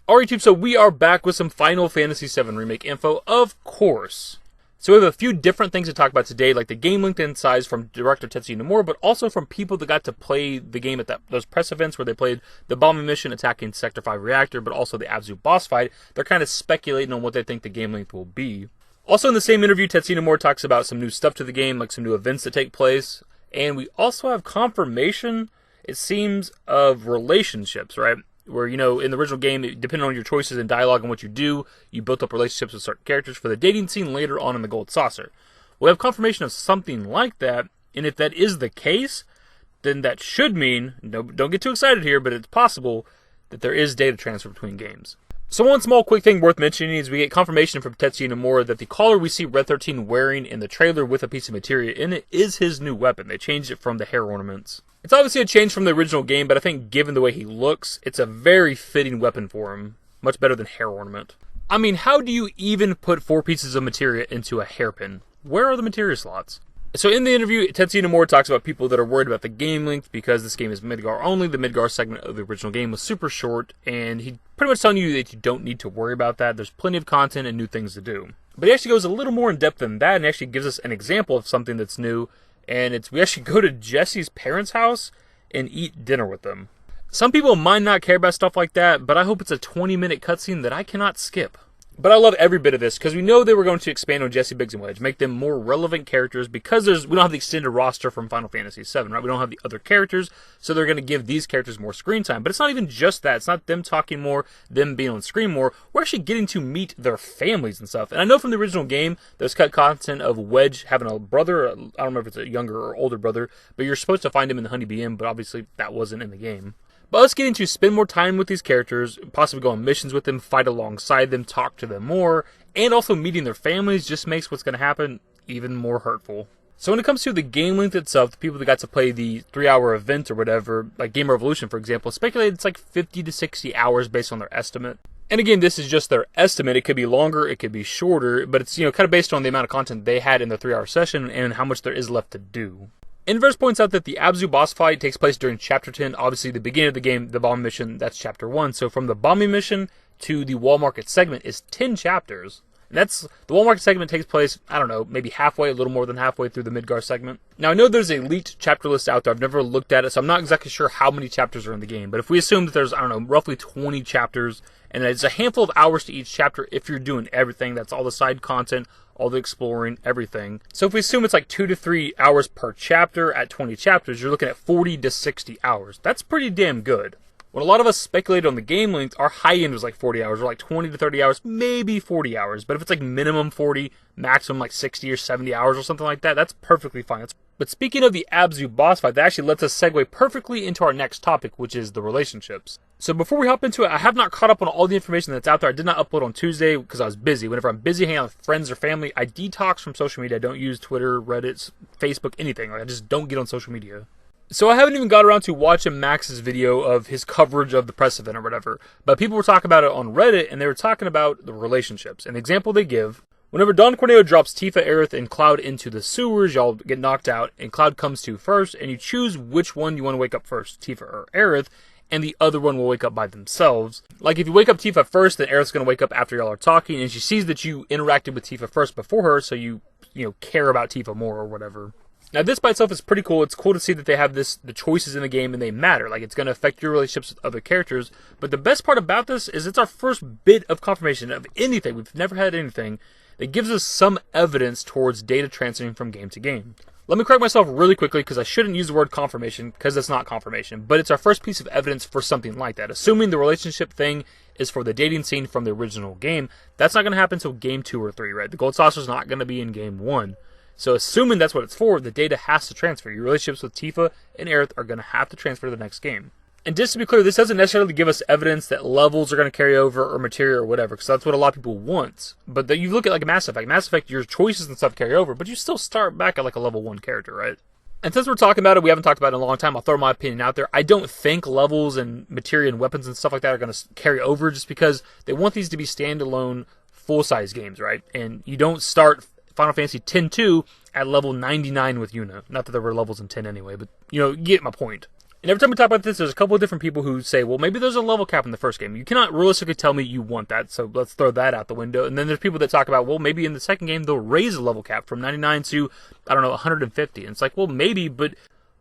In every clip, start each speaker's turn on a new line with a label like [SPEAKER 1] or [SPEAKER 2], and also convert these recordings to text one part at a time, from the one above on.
[SPEAKER 1] Alright YouTube, so we are back with some Final Fantasy VII Remake info, of course. So we have a few different things to talk about today, like the game length and size from director Tetsuya Nomura, but also from people that got to play the game at those press events where they played the bombing mission attacking Sector 5 reactor, but also the Abzu boss fight. They're kind of speculating on what they think the game length will be. Also in the same interview, Tetsuya Nomura talks about some new stuff to the game, like some new events that take place. And we also have confirmation, it seems, of relationships, right? Where, in the original game, depending on your choices and dialogue and what you do, you built up relationships with certain characters for the dating scene later on in the Gold Saucer. We have confirmation of something like that, and if that is the case, then that should mean, don't get too excited here, but it's possible that there is data transfer between games. So one small quick thing worth mentioning is we get confirmation from Tetsuya Nomura that the collar we see Red 13 wearing in the trailer with a piece of materia in it is his new weapon. They changed it from the hair ornaments. It's obviously a change from the original game, but I think given the way he looks, it's a very fitting weapon for him. Much better than hair ornament. I mean, how do you even put 4 pieces of materia into a hairpin? Where are the materia slots? So in the interview, Tetsuya Nomura talks about people that are worried about the game length because this game is Midgar only. The Midgar segment of the original game was super short, and he pretty much telling you that you don't need to worry about that. There's plenty of content and new things to do. But he actually goes a little more in depth than that and actually gives us an example of something that's new. And we actually go to Jesse's parents' house and eat dinner with them. Some people might not care about stuff like that, but I hope it's a 20-minute cutscene that I cannot skip. But I love every bit of this, because we know they were going to expand on Jesse, Biggs, and Wedge, make them more relevant characters, because we don't have the extended roster from Final Fantasy VII, right? We don't have the other characters, so they're going to give these characters more screen time. But it's not even just that. It's not them talking more, them being on screen more. We're actually getting to meet their families and stuff. And I know from the original game, there's cut content of Wedge having a brother. I don't remember if it's a younger or older brother, but you're supposed to find him in the Honeybee Inn, but obviously that wasn't in the game. But us getting to spend more time with these characters, possibly go on missions with them, fight alongside them, talk to them more, and also meeting their families just makes what's going to happen even more hurtful. So when it comes to the game length itself, the people that got to play the 3-hour event or whatever, like Game Revolution for example, speculated it's like 50 to 60 hours based on their estimate. And again, this is just their estimate. It could be longer, it could be shorter, but it's kind of based on the amount of content they had in the 3-hour session and how much there is left to do. Inverse points out that the Abzu boss fight takes place during Chapter 10. Obviously, the beginning of the game, the bombing mission, that's Chapter 1. So from the bombing mission to the wall market segment is 10 chapters. And the wall market segment takes place, I don't know, maybe halfway, a little more than halfway through the Midgar segment. Now, I know there's a leaked chapter list out there. I've never looked at it, so I'm not exactly sure how many chapters are in the game. But if we assume that there's, I don't know, roughly 20 chapters, and it's a handful of hours to each chapter if you're doing everything, that's all the side content, all the exploring, everything. So if we assume it's like 2 to 3 hours per chapter at 20 chapters, you're looking at 40 to 60 hours. That's pretty damn good. When a lot of us speculated on the game length, our high end was like 40 hours, or like 20 to 30 hours, maybe 40 hours. But if it's like minimum 40, maximum like 60 or 70 hours or something like that, that's perfectly fine. But speaking of the Abzu boss fight, that actually lets us segue perfectly into our next topic, which is the relationships. So before we hop into it, I have not caught up on all the information that's out there. I did not upload on Tuesday because I was busy. Whenever I'm busy hanging out with friends or family, I detox from social media. I don't use Twitter, Reddit, Facebook, anything. I just don't get on social media. So I haven't even got around to watching Max's video of his coverage of the press event or whatever. But people were talking about it on Reddit, and they were talking about the relationships. And the example they give, whenever Don Corneo drops Tifa, Aerith, and Cloud into the sewers, y'all get knocked out, and Cloud comes to first, and you choose which one you want to wake up first, Tifa or Aerith, and the other one will wake up by themselves. Like, if you wake up Tifa first, then Aerith's going to wake up after y'all are talking, and she sees that you interacted with Tifa first before her, so you care about Tifa more or whatever. Now, this by itself is pretty cool. It's cool to see that they have the choices in the game and they matter. Like, it's going to affect your relationships with other characters. But the best part about this is it's our first bit of confirmation of anything. We've never had anything that gives us some evidence towards data transferring from game to game. Let me correct myself really quickly because I shouldn't use the word confirmation because that's not confirmation. But it's our first piece of evidence for something like that. Assuming the relationship thing is for the dating scene from the original game, that's not going to happen until game 2 or 3, right? The Gold Saucer is not going to be in game 1. So assuming that's what it's for, the data has to transfer. Your relationships with Tifa and Aerith are going to have to transfer to the next game. And just to be clear, this doesn't necessarily give us evidence that levels are going to carry over or materia or whatever, because that's what a lot of people want. But you look at like Mass Effect. Mass Effect, your choices and stuff carry over, but you still start back at like a level 1 character, right? And since we're talking about it, we haven't talked about it in a long time, I'll throw my opinion out there. I don't think levels and materia and weapons and stuff like that are going to carry over just because they want these to be standalone, full-size games, right? And you don't start Final Fantasy X-2 at level 99 with Yuna. Not that there were levels in 10 anyway, but, you get my point. And every time we talk about this, there's a couple of different people who say, well, maybe there's a level cap in the first game. You cannot realistically tell me you want that, so let's throw that out the window. And then there's people that talk about, well, maybe in the second game they'll raise the level cap from 99 to, I don't know, 150. And it's like, well, maybe, but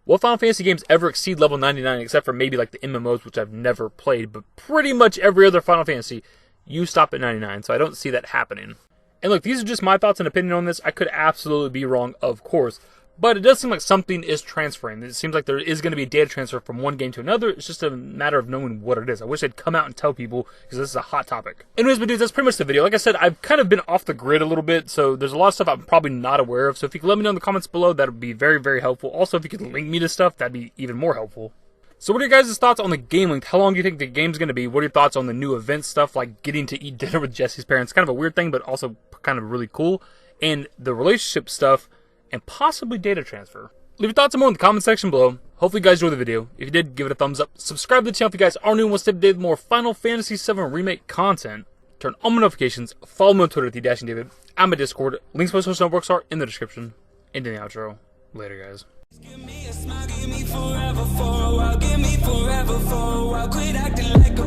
[SPEAKER 1] what Final Fantasy games ever exceed level 99 except for maybe like the MMOs, which I've never played, but pretty much every other Final Fantasy, you stop at 99, so I don't see that happening. And look, these are just my thoughts and opinion on this. I could absolutely be wrong, of course. But it does seem like something is transferring. It seems like there is going to be a data transfer from one game to another. It's just a matter of knowing what it is. I wish they'd come out and tell people, because this is a hot topic. Anyways, but dudes, that's pretty much the video. Like I said, I've kind of been off the grid a little bit, so there's a lot of stuff I'm probably not aware of. So if you could let me know in the comments below, that would be very, very helpful. Also, if you could link me to stuff, that'd be even more helpful. So what are your guys' thoughts on the game length? How long do you think the game's going to be? What are your thoughts on the new event stuff, like getting to eat dinner with Jesse's parents? Kind of a weird thing, but also kind of really cool. And the relationship stuff, and possibly data transfer. Leave your thoughts more in the comment section below. Hopefully you guys enjoyed the video. If you did, give it a thumbs up. Subscribe to the channel if you guys are new and want to stay updated with more Final Fantasy VII Remake content. Turn on my notifications. Follow me on Twitter at @dashingdavid. I'm a Discord. Links to my social networks are in the description. And in the outro. Later, guys. Give me a smile, give me forever for a while, give me forever for a while. Quit acting like a